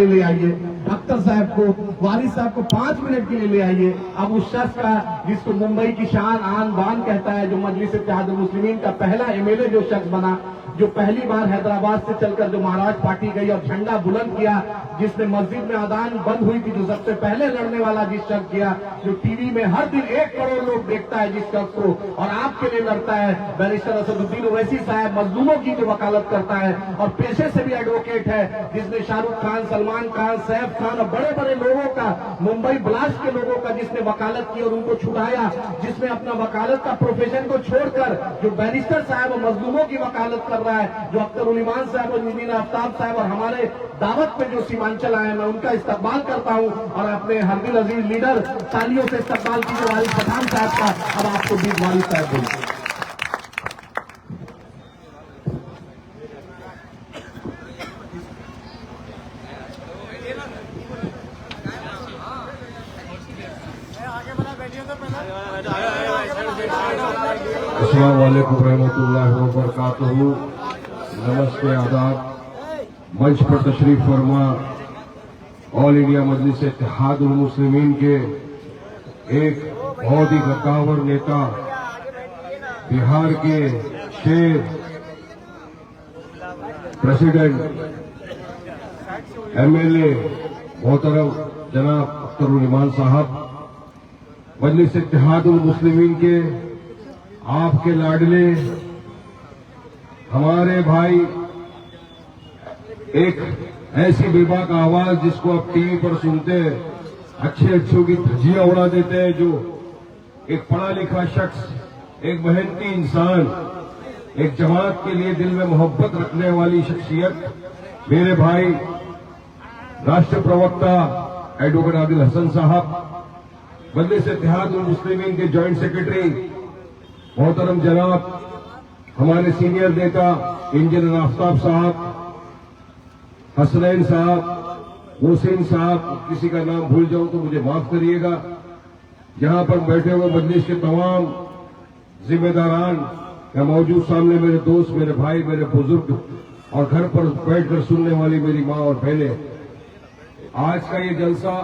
ले आइए, डॉक्टर साहब को, वारिस साहब को 5 मिनट के लिए ले आइए। अब उस शख्स का जिसको मुंबई की शान आन बान कहता है, जो मजलिस इत्तेहादुल मुस्लिमीन का पहला एमएलए जो शख्स बना, जो पहली बार हैदराबाद से चलकर जो महाराष्ट्र पार्टी गई और झंडा बुलंद किया, जिसने मस्जिद में अजान बंद हुई थी, जो सबसे पहले लड़ने वाला जिस शख्स किया, जो टीवी में हर दिन 1 करोड़ लोग देखता है जिस शख्स को, और आपके लिए लड़ता है, बैरिस्टर असदुद्दीन ओवैसी साहब मजलूमों की जो वकालत करता है और पेशे से भी एडवोकेट है, जिसने शाहरुख खान, सलमान खान, सैफ खान और बड़े बड़े लोगों का, मुंबई ब्लास्ट के लोगों का जिसने वकालत की और उनको छुड़ाया, जिसने अपना वकालत का प्रोफेशन को छोड़कर जो बैरिस्टर साहब और मजलूमों की वकालत कर रहा है, जो अख्तर उल ईमान साहब और नवीन आफ्ताब साहब और हमारे दावत पे जो सीमांचल आए, मैं उनका इस्तकबाल करता हूं और अपने हरदिल अजीज लीडर तालियों से इस्तकबाल कीजिए वारिस पठान साहब का। अब आपको भी वारिस साहब बोलिए। अस्सलाम वालेकुम रहमतुल्लाहि व बरकातहू। नमस्ते, आदाब। मंच पर तशरीफ फरमा ऑल इंडिया मजलिस इत्तेहादुल मुस्लिमीन के एक बहुत ही गद्दावर नेता, बिहार के शेर, प्रेसिडेंट, एमएलए मोहतरम जनाब अख्तर उल ईमान साहब, मजलिस इत्तेहादुल मुस्लिमीन के आपके लाडले हमारे भाई, एक ऐसी बेबाक आवाज जिसको आप टीवी पर सुनते हैं, अच्छे अच्छों की धज्जियां उड़ा देते हैं, जो एक पढ़ा लिखा शख्स, एक मेहनती इंसान, एक जमात के लिए दिल में मोहब्बत रखने वाली शख्सियत, मेरे भाई राष्ट्र प्रवक्ता एडवोकेट आदिल हसन साहब, मजलिस इत्तेहादुल मुस्लिमीन के जॉइंट सेक्रेटरी मोहतरम जनाब हमारे सीनियर नेता इंजीनियर आफ्ताब साहब, हसनैन साहब, मोहसिन साहब, किसी का नाम भूल जाऊं तो मुझे माफ करिएगा। यहां पर बैठे हुए मजलिस के तमाम जिम्मेदारान, या मौजूद सामने मेरे दोस्त, मेरे भाई, मेरे बुजुर्ग और घर पर बैठकर सुनने वाली मेरी मां और बहनें, आज का ये जलसा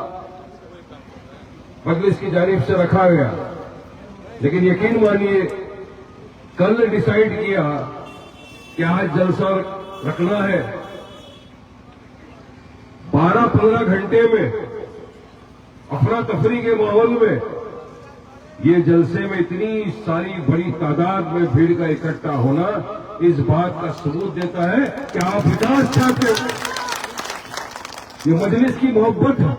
मजलिस की जानिब से रखा गया, लेकिन यकीन मानिए कल डिसाइड किया कि आज जलसा रखना है। 12-15 घंटे में अफरा तफरी के माहौल में ये जलसे में इतनी सारी बड़ी तादाद में भीड़ का इकट्ठा होना इस बात का सबूत देता है कि आप विकास चाहते हो। ये मजलिस की मोहब्बत है,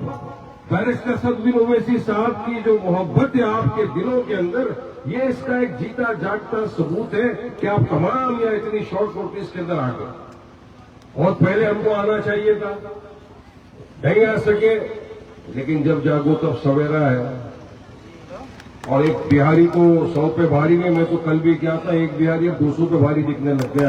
बैरिस्टर असदुद्दीन ओवैसी साहब की जो मोहब्बत है आपके दिलों के अंदर, ये इसका एक जीता जागता सबूत है कि आप तमाम या इतनी शॉर्ट नोटिस के अंदर आ गए। बहुत पहले हमको आना चाहिए था, नहीं आ सके, लेकिन जब जागो तब सवेरा है। और एक बिहारी को 100 पे भारी में, मैं तो कल भी क्या था, एक बिहारी 200 पे भारी दिखने लग गया।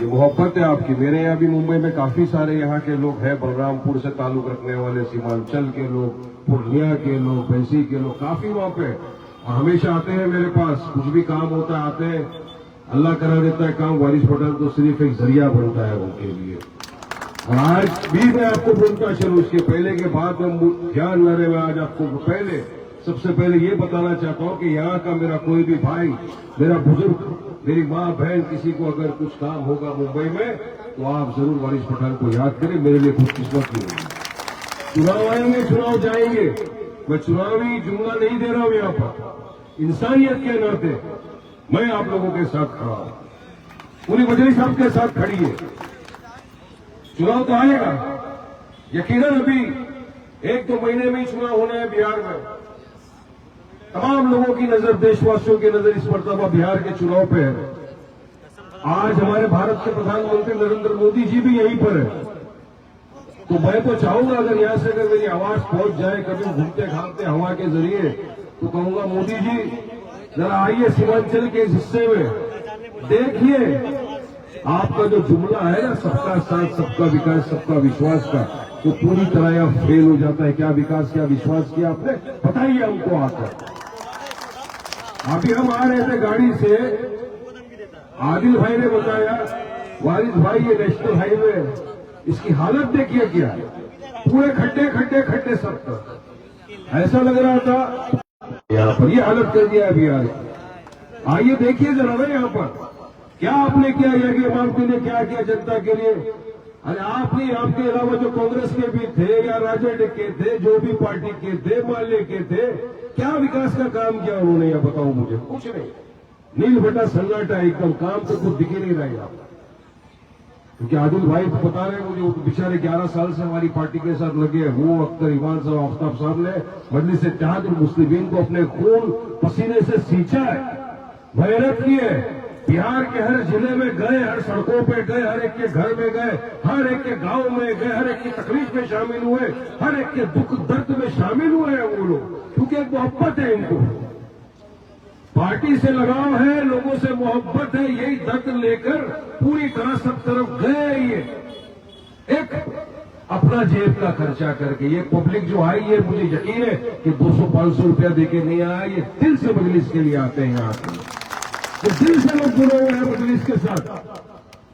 ये मोहब्बत है आपकी। मेरे यहाँ भी मुंबई में काफी सारे यहाँ के लोग हैं, बलरामपुर से ताल्लुक रखने वाले, सीमांचल के लोग, पूर्णिया के लोग, भैंसी के लोग, काफी वहां पे, और हमेशा आते हैं मेरे पास, कुछ भी काम होता है आते हैं, अल्लाह करा देता है काम। वारिस पठान तो सिर्फ एक जरिया बनता है उनके लिए। और आज भी मैं आपको बोलता चलूं, इसके पहले के बाद में ध्यान न रहे, मैं आज आपको पहले सबसे पहले ये बताना चाहता हूं कि यहाँ का मेरा कोई भी भाई, मेरा बुजुर्ग, मेरी माँ बहन, किसी को अगर कुछ काम होगा मुंबई में तो आप जरूर वारिस पठान को याद करें। मेरे लिए खुशकिस्मत की होगी। चुनाव आएंगे, चुनाव जाएंगे, मैं चुनावी जुमला नहीं दे रहा हूं। यहाँ पर इंसानियत के नाते मैं आप लोगों के साथ खड़ा हूं, पूरी मजलिस आपके साथ खड़ी है। चुनाव तो आएगा, यकीनन अभी 1-2 महीने में ही चुनाव होने हैं बिहार में। तमाम लोगों की नजर, देशवासियों की नजर इस मरतबा बिहार के चुनाव पे है। आज हमारे भारत के प्रधानमंत्री नरेंद्र मोदी जी भी यहीं पर है, तो मैं तो चाहूंगा अगर यहां से अगर मेरी आवाज पहुंच जाए कभी घूमते घामते हवा के जरिए, तो कहूंगा मोदी जी जरा आइए सीमांचल के इस हिस्से में, देखिए आपका जो जुमला है ना, सबका साथ, सबका विकास, सबका विश्वास का, तो पूरी तरह यह फेल हो जाता है। क्या विकास, क्या विश्वास किया आपने, बताइए हमको आकर। अभी हम आ रहे थे गाड़ी से, आदिल भाई ने बताया वारिस भाई ये नेशनल हाईवे इसकी हालत देखिए क्या है, पूरे खड्डे खड्डे खड्डे सब तरफ। ऐसा लग रहा था यहाँ पर ये हालत कर दिया है बिहार की। आइए देखिए जरा ना यहाँ पर क्या आपने किया, योगी इमामती ने क्या किया जनता के लिए। अरे आपने, आपके अलावा जो कांग्रेस के भी थे या राजद के थे, जो भी पार्टी के थे, माले के थे, क्या विकास का काम किया उन्होंने, यह बताओ मुझे। कुछ नहीं, नील भट्टा सन्नाटा एकदम, काम तो कुछ दिखे नहीं रहा है। क्योंकि आदिल भाई तो बता रहे हैं मुझे, वो बेचारे 11 साल से हमारी पार्टी के साथ लगे हैं। वो अख्तर ईमान साहब, आफ्ताब साहब ने मजलिस इत्तेहादुल मुस्लिमीन को अपने खून पसीने से सींचा है, मेहनत की है। बिहार के हर जिले में गए, हर सड़कों पे गए, हर एक के घर में गए, हर एक के गांव में गए, हर एक की तकलीफ में शामिल हुए, हर एक के दुख दर्द में शामिल हुए हैं वो लोग, क्योंकि एक मोहब्बत है इनको, पार्टी से लगाव है, लोगों से मोहब्बत है। यही दर्द लेकर पूरी तरह सब तरफ गए। ये एक अपना जेब का खर्चा करके ये पब्लिक जो आई है, मुझे यकीन है कि 200-500 रुपया देके नहीं आया, ये दिल से मजलिस के लिए आते हैं यहाँ पे, ये दिल से लोग जुड़े हुए हैं मजलिस के साथ।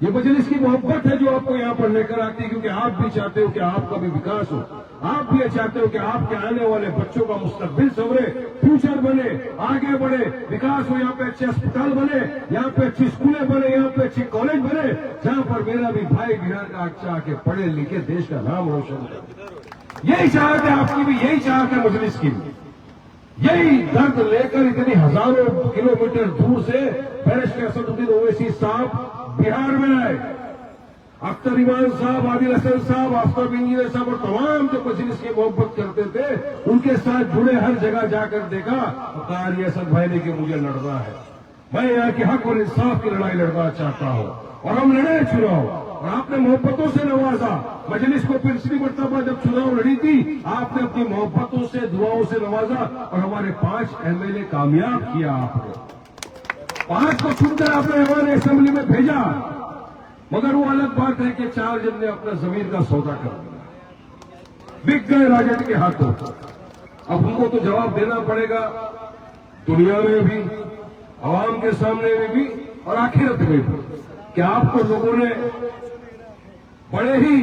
ये मजलिस की मोहब्बत है जो आपको यहाँ पर लेकर आती है, क्योंकि आप भी चाहते हो कि आपका भी विकास हो, आप भी चाहते हो कि आपके आने वाले बच्चों का मुस्तकबिल संवरे, फ्यूचर बने, आगे बढ़े, विकास हो, यहाँ पे अच्छे अस्पताल बने, यहाँ पे अच्छी स्कूलें बने, यहाँ पे अच्छी कॉलेज बने, जहाँ पर मेरा भी भाई बिहार का अच्छा आके पढ़े लिखे देश का नाम रोशन करे। यही चाहत है आपकी भी, यही चाहत है मजलिस की भी। यही दर्द लेकर इतनी हजारों किलोमीटर दूर से बैरिस्टर असदुद्दीन ओवैसी साहब बिहार में आए। अख्तर ईमान साहब, आदिल हसन साहब, आफ्ताब इंजीनियर साहब और तमाम जो मजलिस की मोहब्बत करते थे, उनके साथ जुड़े, हर जगह जाकर देखा तो कहा असद भाई ने कि मुझे लड़ना है, मैं यहाँ के हक और इंसाफ की लड़ाई लड़ना चाहता हूँ, और हम लड़े चुनाव, और आपने मोहब्बतों से नवाजा मजलिस को। पिछली मरतबा जब चुनाव लड़ी थी, आपने अपनी मोहब्बतों से, दुआओं से नवाजा, और हमारे 5 MLA कामयाब किया आपने। 5 को चुनकर आपने हमारे असेंबली में भेजा, मगर वो अलग बात है कि 4 जन ने अपना जमीन का सौदा कर दिया, बिक गए राजद के हाथों। अब उनको तो जवाब देना पड़ेगा, दुनिया में भी, आवाम के सामने में भी, और आखिरत में भी, कि आपको लोगों ने बड़े ही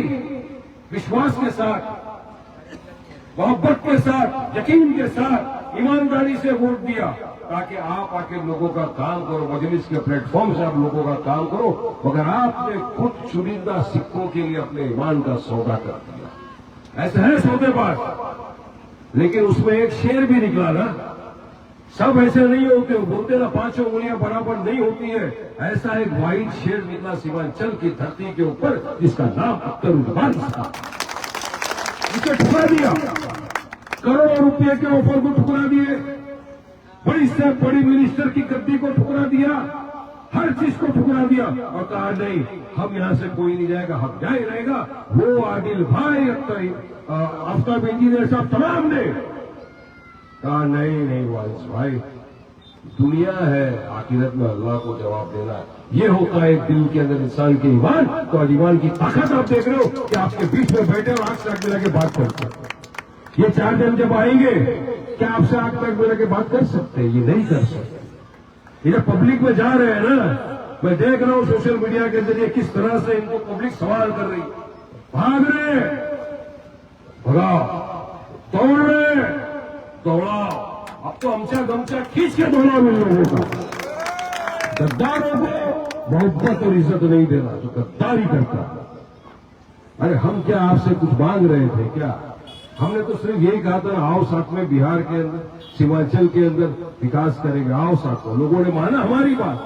विश्वास के साथ, मोहब्बत के साथ, यकीन के साथ, ईमानदारी से वोट दिया, ताकि आप आके लोगों का काम करो, मजलिस के प्लेटफॉर्म से आप लोगों का काम करो, मगर आपने खुद चुनिंदा सिक्कों के लिए अपने ईमान का सौदा कर दिया। ऐसा है सौदेबाज, लेकिन उसमें एक शेर भी निकला ना, सब ऐसे नहीं होते, बोलते ना 5 उंगलियां बराबर नहीं होती है। ऐसा एक वाइट शेर निकला सीमांचल की धरती के ऊपर, जिसका नाम अख्तर था। इसे ठुकरा दिया, करोड़ों रुपए के ऑफर को ठुकरा दिए, बड़ी से बड़ी मिनिस्टर की गद्दी को ठुकरा दिया, हर चीज को ठुकरा दिया, और कहा नहीं, हम यहां से कोई नहीं जाएगा, हम क्या ही रहेगा। वो आदिल भाई, आफ्ताब इंजीनियर साहब, तमाम ने कहा नहीं नहीं वारिस भाई, दुनिया है, आखिरत में अल्लाह को जवाब देना है। ये होता है एक दिल के अंदर इंसान के ईमान। तो आज ईमान की ताकत आप देख रहे हो कि आपके बीच में बैठे और आंख से आंख मिला के बात करते हैं। ये 4 जन जब आएंगे, क्या आपसे आंख से आंख मिला के बात कर सकते हैं? ये नहीं कर सकते। ये जब पब्लिक में जा रहे हैं ना, मैं देख रहा हूं सोशल मीडिया के जरिए किस तरह से इनको पब्लिक सवाल कर रही, भाग रहे, भगाओ, दौड़ रहे, दौड़ाओ। अब तो अमचा गमचा खींच के दौड़ा मिल लोगों का। गद्दारों को मोहब्बत और इज्जत नहीं देना, जो गद्दारी करता है। अरे हम क्या आपसे कुछ मांग रहे थे क्या? हमने तो सिर्फ यही कहा था, आओ साथ में बिहार के अंदर, सीमांचल के अंदर विकास करेंगे, आओ साथ में। लोगों ने माना हमारी बात।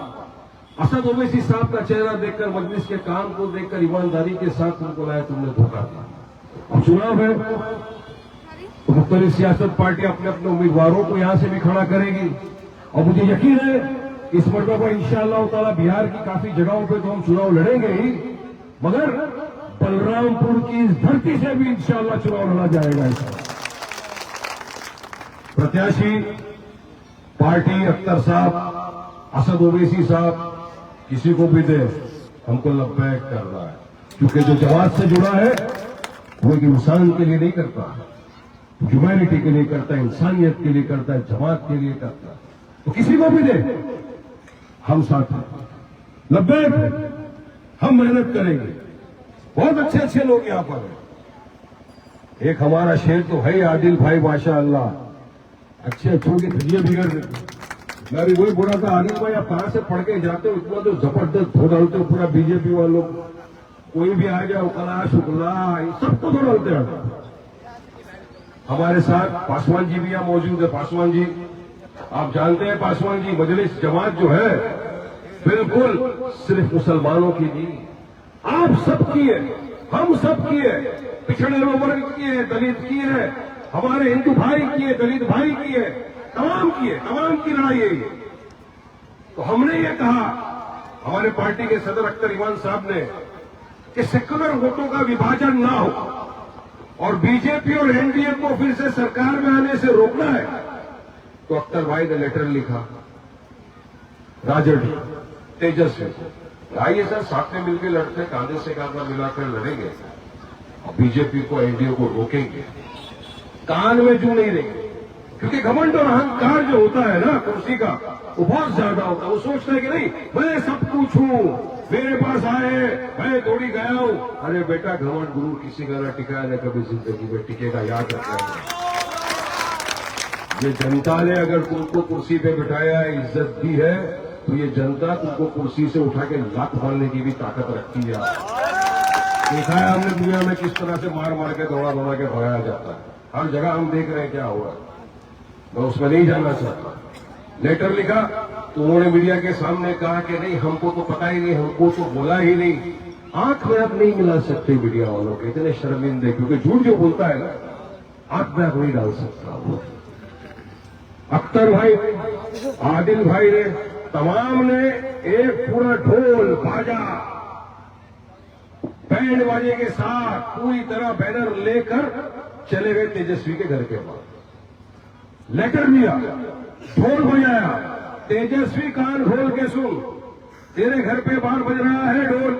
असद ओवैसी साहब का चेहरा देखकर, मजलिस के काम को देखकर ईमानदारी के साथ उनको लाया, तुमने धोखा दिया। अब चुनाव है तो मुख्तलिफ सियासत पार्टी अपने अपने उम्मीदवारों को यहां से भी खड़ा करेगी, और मुझे यकीन है इस मरतबा इंशाअल्लाह ताला बिहार की काफी जगहों पे तो हम चुनाव लड़ेंगे ही, मगर बलरामपुर की इस धरती से भी इंशाअल्लाह चुनाव लड़ा जाएगा। प्रत्याशी पार्टी अख्तर साहब, असद ओवैसी साहब, किसी को भी दे, हमको लब्बैक करना है, क्योंकि जो जमात से जुड़ा है वो एक इंसान के लिए नहीं करता, ह्यूमैनिटी के लिए करता है, इंसानियत के लिए करता है, जमात के लिए करता है। तो किसी को भी दे, हम साथ हैं। लब्बैक, हम मेहनत करेंगे। बहुत अच्छे अच्छे लोग यहाँ पर हैं। एक हमारा शेर तो है आदिल भाई, माशाअल्लाह, अच्छे अच्छों की धजिया बिगड़ देते। मैं भी वही बोल रहा था, आदिल भाई आप कहां से पढ़ के जाते हो, इतना तो जबरदस्त धो डालते हो पूरा बीजेपी वालों, कोई भी आ जाओ कला शुक्ला सबको धो डालते हैं। हमारे साथ पासवान जी भी यहाँ मौजूद है। पासवान जी, आप जानते हैं पासवान जी, मजलिस जमात जो है बिल्कुल सिर्फ मुसलमानों की नहीं, आप सब की है, हम सब की है, पिछड़े वर्ग की है, दलित की है, हमारे हिंदू भाई की है, दलित भाई की है, तमाम की है, तमाम की लड़ाई है ये। तो हमने ये कहा, हमारे पार्टी के सदर अख्तर ईमान साहब ने, कि सेक्युलर वोटों का विभाजन ना हो और बीजेपी और एनडीए को फिर से सरकार में आने से रोकना है। तो अख्तर भाई ने लेटर लिखा राजड़ तेजस्वी, आइए सर साथ में मिलकर लड़ते, कांधे से कांधा मिलाकर लड़ेंगे और बीजेपी को एनडीए को रोकेंगे, कान में जू नहीं देंगे। क्योंकि घमंड और अहंकार जो होता है ना कुर्सी का, वो बहुत ज्यादा होता है। वो सोचता है कि नहीं मैं सब कुछ हूं, मेरे पास आए मैं थोड़ी गया हूं। अरे बेटा, घमंड गुरु किसी का ना टिकाया ना कभी जिंदगी में टिकेगा, याद रखना। ये जनता ने अगर तुमको कुर्सी पे बिठाया है, इज्जत दी है, तो ये जनता तुमको कुर्सी से उठा के लात मारने की भी ताकत रखती है। देखा है हमने दुनिया में किस तरह से मार मार के दौड़ा दौड़ा के भगाया जाता है, हर जगह हम देख रहे हैं क्या हुआ। मैं उसमें नहीं जाना चाहता। लेटर लिखा तो उन्होंने मीडिया के सामने कहा कि नहीं हमको तो पता ही नहीं, हमको तो बोला ही नहीं। आंख में आप नहीं मिला सकते मीडिया वालों के, इतने शर्मिंदे, क्योंकि झूठ जो बोलता है ना आंख में आप नहीं डाल सकता। अख्तर भाई, आदिल भाई ने, तमाम ने एक पूरा ढोल बाजा बैंड बाजे के साथ पूरी तरह बैनर लेकर चले गए तेजस्वी के घर के पास। लेटर दिया, ढोल बजाया, तेजस्वी कान खोल के सुन, तेरे घर पे बाहर बज रहा है ढोल,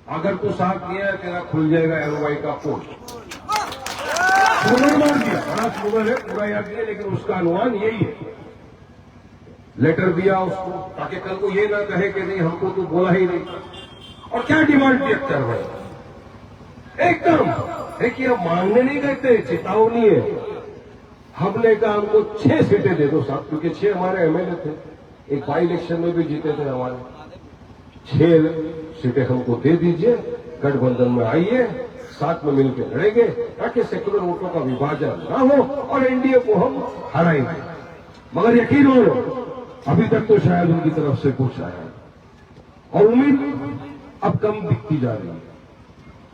अगर तू साथ दिया है तेरा खुल जाएगा एलओआई का पोल। स्लोगन मार दिया, बड़ा स्लोगन है, पूरा याद नहीं है, लेकिन उसका अनुमान यही है। लेटर दिया उसको ताकि कल को ये ना कहे कि नहीं हमको तो बोला ही नहीं। और क्या डिमांड की अख्तर भाई, एकदम देखिए, अब मांगने नहीं गए थे, चेतावनी है। हमने कहा हमको 6 सीटें दे दो साहब, क्योंकि 6 हमारे एमएलए थे, एक बाई इलेक्शन में भी जीते थे हमारे। 6 सीटें हमको दे दीजिए, गठबंधन में आइए, साथ में मिलकर लड़ेंगे ताकि सेक्युलर वोटों का विभाजन ना हो और एनडीए को हम हराएंगे। मगर यकीन हो अभी तक तो शायद उनकी तरफ से कुछ आया और उम्मीद अब कम दिखती जा रही है।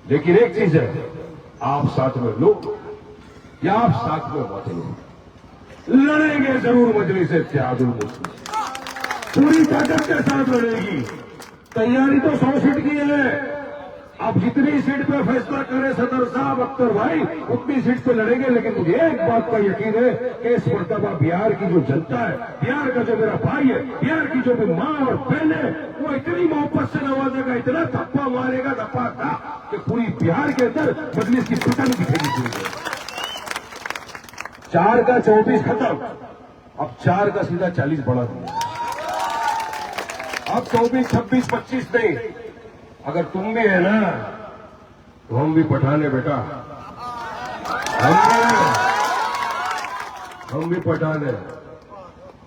लेकिन एक चीज है, आप साथ में लो या आप साथ में मत लो, लड़ेंगे जरूर मजलिस इत्तेहादुल मुस्लिमीन, पूरी ताकत के साथ लड़ेगी। तैयारी तो 100 सीट की है। अब जितनी सीट पे फैसला करे सदर साहब अख्तर भाई, उतनी सीट पे लड़ेंगे। लेकिन मुझे एक बात का यकीन है कि इस मरतबा बिहार की जो जनता है, बिहार का जो मेरा भाई है, बिहार की जो भी माँ और बहन है, वो इतनी मोहब्बत से नवाजेगा, इतना धप्पा मारेगा, धप्पा था कि पूरी बिहार के अंदर मजलिस की पतंग दिखेगी। 4 का 24 खत्म, अब 4 का सीधा 40 बढ़ा दिया। अब 24, 26, 25 नहीं। अगर तुम भी है ना तो हम भी पठान है बेटा, हम भी पठान है।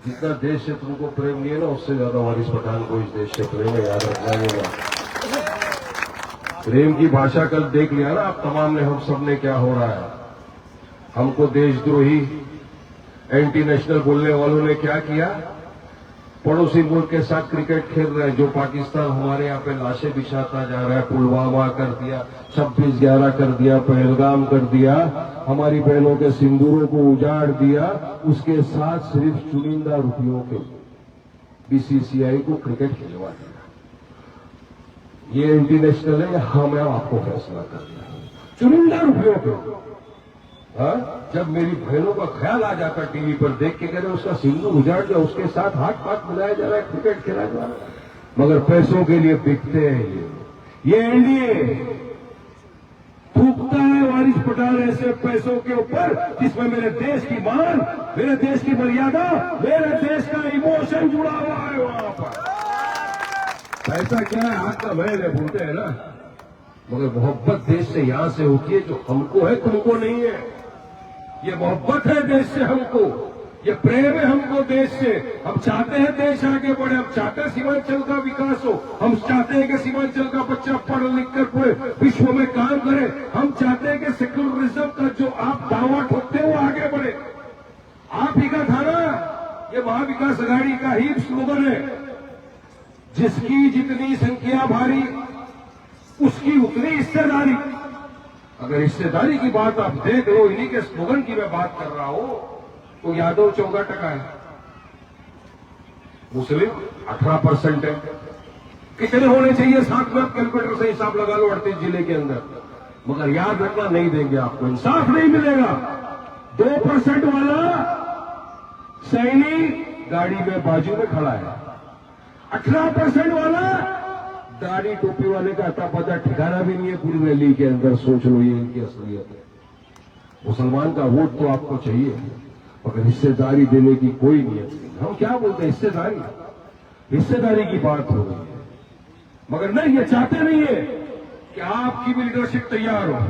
जितना देश से तुमको प्रेम नहीं है ना, उससे ज्यादा वारिस पठान को इस देश से प्रेम है, याद रखना। प्रेम की भाषा कल देख लिया ना आप तमाम ने, हम सब ने क्या हो रहा है। हमको देशद्रोही एंटी नेशनल बोलने वालों ने क्या किया, पड़ोसी मुल्क के साथ क्रिकेट खेल रहे हैं। जो पाकिस्तान हमारे यहाँ पे लाशें बिछाता जा रहा है, पुलवामा कर दिया, 26/11 कर दिया, पहलगाम कर दिया, हमारी बहनों के सिंदूरों को उजाड़ दिया, उसके साथ सिर्फ चुनिंदा रुपयों के बीसीसीआई को क्रिकेट खिलवा दिया। ये एंटी नेशनल है, हमें आपको फैसला करना है। चुनिंदा रुपयों के जब मेरी बहनों का ख्याल आ जाता टीवी पर देख के, कहते उसका सिंदूर उजाड़ दिया, उसके साथ हाथ मिलाया जा रहा है, क्रिकेट खेला जा रहा है, मगर पैसों के लिए बिकते हैं। ये एनडीए थूकता है वारिस पठान ऐसे पैसों के ऊपर जिसमें मेरे देश की मान, मेरे देश की मर्यादा, मेरे देश का इमोशन जुड़ा हुआ है। वहां पर पैसा क्या है, हाथ का मैल है, बोलते हैं ना। मगर मोहब्बत देश से यहां से होती है जो हमको है, तुमको नहीं है। ये मोहब्बत है देश से हमको, ये प्रेम है हमको देश से। हम चाहते हैं देश आगे बढ़े, हम चाहते हैं सीमांचल का विकास हो, हम चाहते हैं कि सीमांचल का बच्चा पढ़ लिख कर पूरे विश्व में काम करे। हम चाहते हैं कि सेक्युलरिज्म का जो आप दावा ठोकते हो आगे बढ़े। आप ही का था ना, ये महाविकास आघाड़ी का ही स्लोगन है, जिसकी जितनी संख्या भारी उसकी उतनी हिस्सेदारी। अगर हिस्सेदारी की बात आप देख लो, इन्हीं के स्लोगन की मैं बात कर रहा हूं, तो यादव 14% है, मुस्लिम 18% है। कितने होने चाहिए साथ में, आप कैलकुलेटर से हिसाब लगा लो 38 जिले के अंदर। मगर याद रखना, नहीं देंगे आपको, इंसाफ नहीं मिलेगा। 2% वाला सैनिक गाड़ी में बाजू में खड़ा है, 18% वाला दाढ़ी टोपी वाले का अता पता ठिकाना भी नहीं है पूरी रैली के अंदर। सोच लो, ये इनकी असलियत है। मुसलमान का वोट तो आपको चाहिए, मगर हिस्सेदारी देने की कोई नियत नहीं। हम क्या बोलते हैं, हिस्सेदारी, हिस्सेदारी की बात हो रही है। मगर नहीं, ये चाहते नहीं है कि आपकी भी लीडरशिप तैयार हो,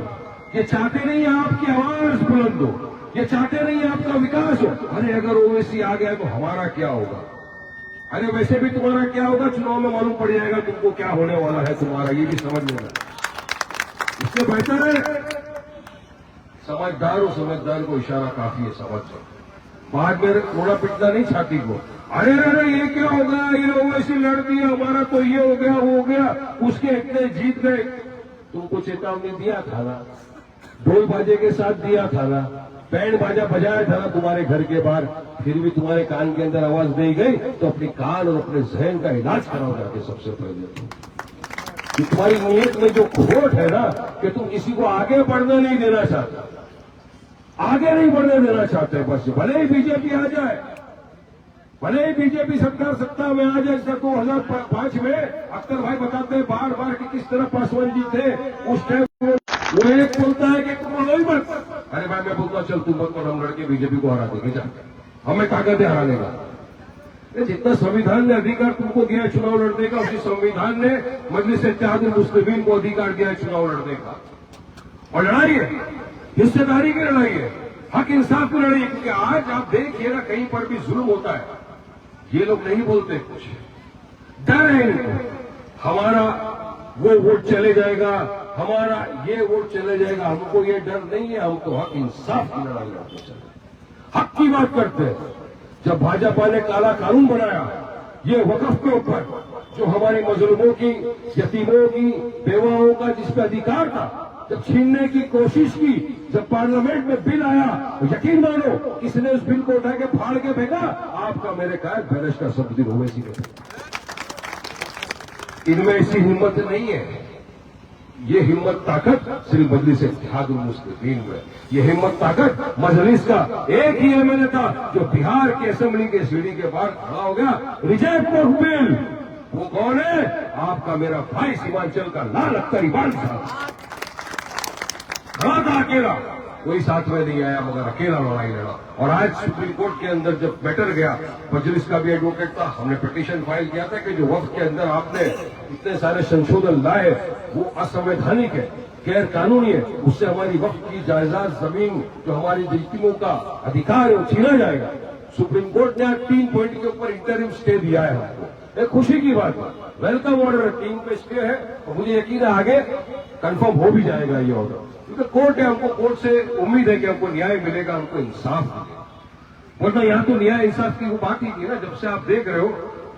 ये चाहते नहीं है आपकी आवाज बुलंद हो, ये चाहते नहीं है आपका विकास हो। अरे अगर ओवैसी आ गया तो हमारा क्या होगा, अरे वैसे भी तुम्हारा क्या होगा, चुनाव में मालूम पड़ जाएगा तुमको क्या होने वाला है तुम्हारा, ये भी समझ लेना। इससे बेहतर है समझदार हो, समझदार को इशारा काफी है, समझ जाओ। बाद में थोड़ा पिटना नहीं छाती को, अरे अरे ये क्या हो गया, ये ओवैसी लड़ दिया, हमारा तो ये हो गया, वो हो गया, उसके इतने जीत गए। तुमको चेतावनी दिया था ना, ढोल बाजे के साथ दिया था ना, बैंड बाजा बजाया था ना तुम्हारे घर के बाहर, फिर भी तुम्हारे कान के अंदर आवाज नहीं गई। तो अपनी कान और अपने जहन का इलाज कराओ जाके सबसे पहले। कि तुम्हारी नीयत में जो खोट है ना, कि तुम किसी को आगे बढ़ने नहीं देना चाहते, आगे नहीं बढ़ने देना चाहते। बस भले ही बीजेपी आ जाए, भले ही बीजेपी सरकार सत्ता में आ जाए। 2005 में अख्तर भाई बताते हैं बार बार कि किस तरह पासवान जी थे उस टाइम। वो एक बोलता है कि तुम लड़ो ही मत, अरे भाई मैं बोलता चल तुम मत, और हम लड़के बीजेपी को हरा देंगे, जा हमें ताकत है हराने का। जितना संविधान ने अधिकार तुमको दिया चुनाव लड़ने का, उसी संविधान ने मजलिस इत्तेहादुल मुस्लिमीन को अधिकार दिया है चुनाव लड़ने का। और लड़ाई है, हिस्सेदारी की लड़ाई है, हक इंसाफ की लड़ाई है। क्योंकि आज आप देखिए ना, कहीं पर भी जुल्म होता है, ये लोग नहीं बोलते कुछ, डर है इनको, हमारा वो वोट चले जाएगा, हमारा ये वोट चले जाएगा। हमको ये डर नहीं है, हम तो हक इंसाफ की लड़ाई लड़ते चले, हक की बात करते हैं। जब भाजपा ने काला कानून बनाया ये वक्फ के ऊपर, जो हमारी मजलूमों की, यतीमों की, बेवाओं का जिस पे अधिकार था, जब छीनने की कोशिश की, जब पार्लियामेंट में बिल आया, तो यकीन मानो किसने उस बिल को उठा के फाड़ के फेंका, आपका मेरे कायल भैरस का सब दिन ओवैसी ने। इनमें ऐसी हिम्मत नहीं है। ये हिम्मत ताकत सिर्फ मजलिस इत्तेहादुल मुस्लिमीन में, ये हिम्मत ताकत मजलिस का एक ही एमएलए था जो बिहार की असेंबली के सीढ़ी के बाहर खड़ा हो गया, रिजेक्ट बिल। वो कौन है, आपका मेरा भाई सीमांचल का लाल अख्तर इकबाल साहब। खड़ा था अकेला, कोई साथ में नहीं आया, मगर अकेला लड़ाई लड़ा। और आज सुप्रीम कोर्ट के अंदर जब मैटर गया, मजलिस का भी एडवोकेट था, हमने पिटीशन फाइल किया था कि जो वक्त के अंदर आपने इतने सारे संशोधन लाए वो असंवैधानिक है, गैर कानूनी है, उससे हमारी वक्त की जायदाद जमीन जो हमारी यतीमों का अधिकार है वो छीना जाएगा। सुप्रीम कोर्ट ने आज 3 पॉइंट के ऊपर इंटरिम स्टे दिया है हमको, एक खुशी की बात है, वेलकम ऑर्डर 3 पे स्टे है, और मुझे यकीन है आगे कंफर्म हो भी जाएगा ये ऑर्डर, क्योंकि कोर्ट है, हमको कोर्ट से उम्मीद है कि हमको न्याय मिलेगा, हमको इंसाफ मिलेगा। वरना यहाँ तो न्याय इंसाफ की वो बात ही थी ना। जब से आप देख रहे हो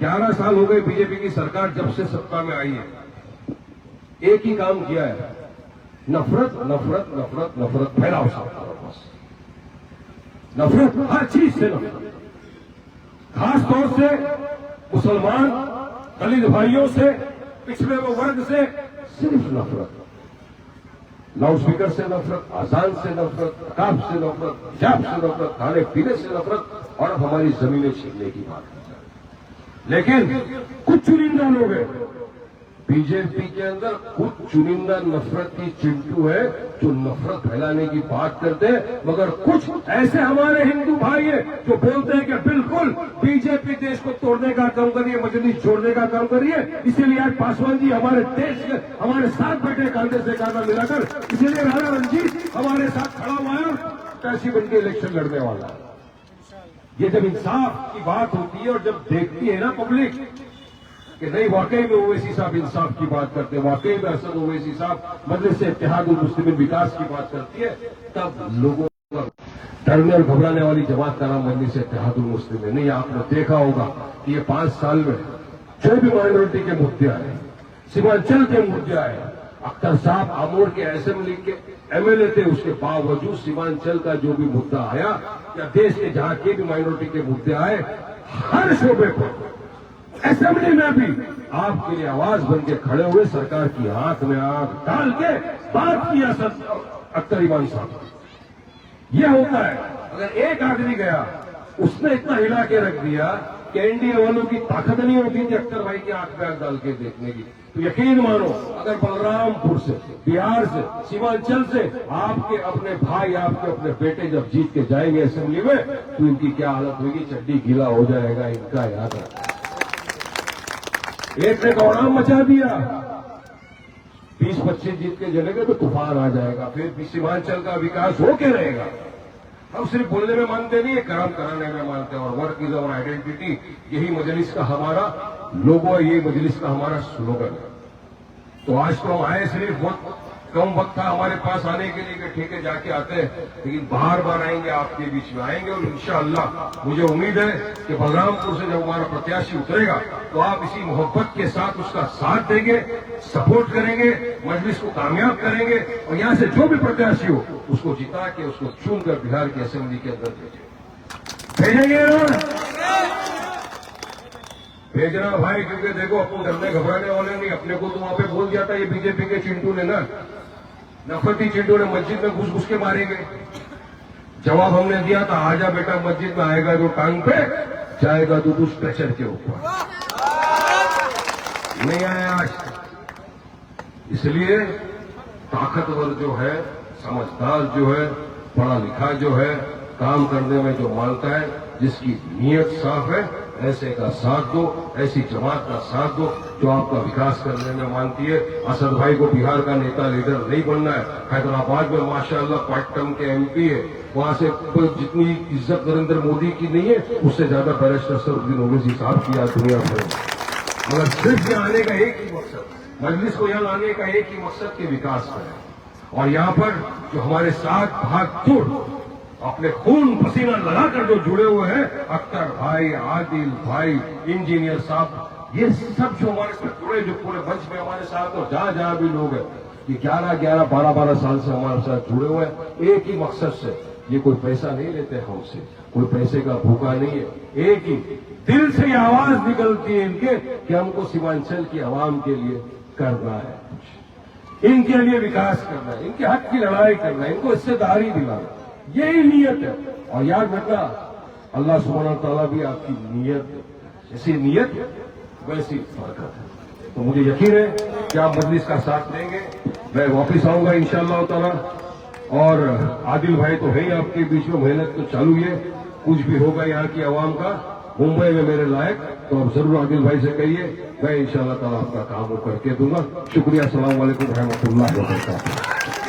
11 साल हो गए बीजेपी की सरकार जब से सत्ता में आई है, एक ही काम किया है, नफरत नफरत नफरत नफरत फैलाओ सकता है, बस नफरत, हर चीज से नफरत, खास तौर से मुसलमान दलित भाइयों से, पिछड़े हुए वर्ग से सिर्फ नफरत, लाउड स्पीकर से नफरत, आजान से नफरत, नकाब से नफरत, हिजाब से नफरत, खाने पीने से नफरत, और अब हमारी जमीनें छीनने की बात की जाए। लेकिन कुछ चुनिंदा लोग हैं बीजेपी के अंदर कुछ चुनिंदा नफरती चिंटू है जो नफरत फैलाने की बात करते हैं, मगर कुछ ऐसे हमारे हिंदू भाई हैं जो बोलते हैं कि बिल्कुल बीजेपी देश को तोड़ने का काम कर रही है, मजलिस छोड़ने का काम कर रही है। इसीलिए आज पासवान जी हमारे देश के हमारे साथ बैठे कांग्रेस से कांधा मिलाकर, इसीलिए राणा रणजीत हमारे साथ खड़ा हुआ है, कैसी बन के इलेक्शन लड़ने वाला है। ये जब इंसाफ की बात होती है और जब देखती है ना पब्लिक कि नहीं वाकई में ओवैसी साहब इंसाफ की बात करते हैं, वाकई में असद ओवैसी साहब मजलिस इत्तेहादुल मुस्लिमीन विकास की बात करती है, तब लोगों का डरने और घबराने वाली जमात का नाम मजलिस इत्तेहादुल मुस्लिमीन नहीं। आपने देखा होगा कि ये 5 साल में जो भी माइनॉरिटी के मुद्दे आए, सीमांचल के मुद्दे आए, अख्तर साहब आमोर के असेंबली के एमएलए थे, उसके बावजूद सीमांचल का जो भी मुद्दा आया या देश के जहां के भी माइनॉरिटी के मुद्दे आए, हर शोबे पर असेंबली में भी आपके लिए आवाज बन के खड़े हुए, सरकार की आंख में आंख डाल के बात किया अख्तर इमाम साहब। यह होता है, अगर एक आदमी गया उसने इतना हिला के रख दिया कि एनडीए वालों की ताकत नहीं होती थी अख्तर भाई की आंख में आंख डाल के देखने की, तो यकीन मानो अगर बलरामपुर से, बिहार से, सीमांचल से आपके अपने भाई, आपके अपने बेटे जब जीत के जाएंगे असेंबली में, तो इनकी क्या हालत होगी, चड्डी गीला हो जाएगा इनका, याद रखना। एक ने कौड़ाम मचा दिया, 20-25 जीत के जलेंगे तो तूफान आ जाएगा, फिर सीमांचल का विकास हो के रहेगा। हम सिर्फ बोलने में मानते नहीं है, काम कराने में मानते हैं, और वर्क इज आवर आइडेंटिटी, यही मजलिस का हमारा लोगो है, यही मजलिस का हमारा स्लोगन है। तो आज तो हम आए, सिर्फ बहुत कम वक्त था हमारे पास आने के लिए कि ठीक है जाके आते हैं, लेकिन बार बार आएंगे, आपके बीच में आएंगे, और इंशाअल्लाह मुझे उम्मीद है कि बलरामपुर से जब हमारा प्रत्याशी उतरेगा तो आप इसी मोहब्बत के साथ उसका साथ देंगे, सपोर्ट करेंगे, मजलिस को कामयाब करेंगे, और यहां से जो भी प्रत्याशी हो उसको जिता के, उसको चुनकर बिहार की असेंबली के अंदर भेजेंगे भेजना भाई, क्योंकि देखो अपन डरने घबराने वाले नहीं, अपने को तो वहां पे बोल दिया था ये बीजेपी के चिंटू ने ना, नफरती चिंटू ने, मस्जिद में घुस घुस के मारेंगे। जवाब हमने दिया था, आजा बेटा मस्जिद में, आएगा तो टांग पे, जाएगा तो कुछ स्ट्रेचर के ऊपर। नहीं आया आज, इसलिए ताकतवर जो है, समझदार जो है, पढ़ा लिखा जो है, काम करने में जो मानता है, जिसकी नीयत साफ है, ऐसे का साथ दो, ऐसी जमात का साथ दो जो आपका विकास करने में मानती है। असद भाई को बिहार का नेता लीडर नहीं बनना है, हैदराबाद में माशाअल्लाह पार्ट टर्म के एमपी है, वहां से जितनी इज्जत नरेंद्र मोदी की नहीं है, उससे ज्यादा बैरिस्टर असदुद्दीन ओवैसी साहब की आज दुनिया भर में। मगर सिर्फ यहाँ आने का एक ही मकसद, मजलिस को यहाँ लाने का एक ही मकसद के विकास का है। और यहाँ पर जो हमारे साथ भाग जुड़ अपने खून पसीना लगाकर जो जुड़े हुए हैं, अख्तर भाई, आदिल भाई, इंजीनियर साहब, ये सब जो हमारे साथ जुड़े, जो पूरे मंच में हमारे साथ, और जहां जहां भी लोग हैं, ये 11-11, 12-12 साल से हमारे साथ जुड़े हुए हैं, एक ही मकसद से। ये कोई पैसा नहीं लेते हमसे, कोई पैसे का भूखा नहीं है, एक ही दिल से ये आवाज निकलती है इनके कि हमको सीमांचल की आवाम के लिए करना है, इनके लिए विकास करना है, इनके हक की लड़ाई करना है, इनको हिस्सेदारी दिलाना, यही नीयत है। और याद रखना, अल्लाह सुब्हानहू तआला भी आपकी नीयत, जैसी नीयत वैसी बरकत है। तो मुझे यकीन है कि आप मजलिस का साथ देंगे। मैं वापिस आऊंगा इंशाअल्लाह ताला, और आदिल भाई तो है ही आपके बीच में, मेहनत तो चालू है, कुछ भी होगा यहाँ की आवाम का मुंबई में मेरे लायक, तो आप जरूर आदिल भाई से कहिए, मैं इंशाअल्लाह ताला आपका काम वो करके दूंगा। शुक्रिया, अस्सलाम वालेकुम रहमतुल्लाहि व बरकातुहू।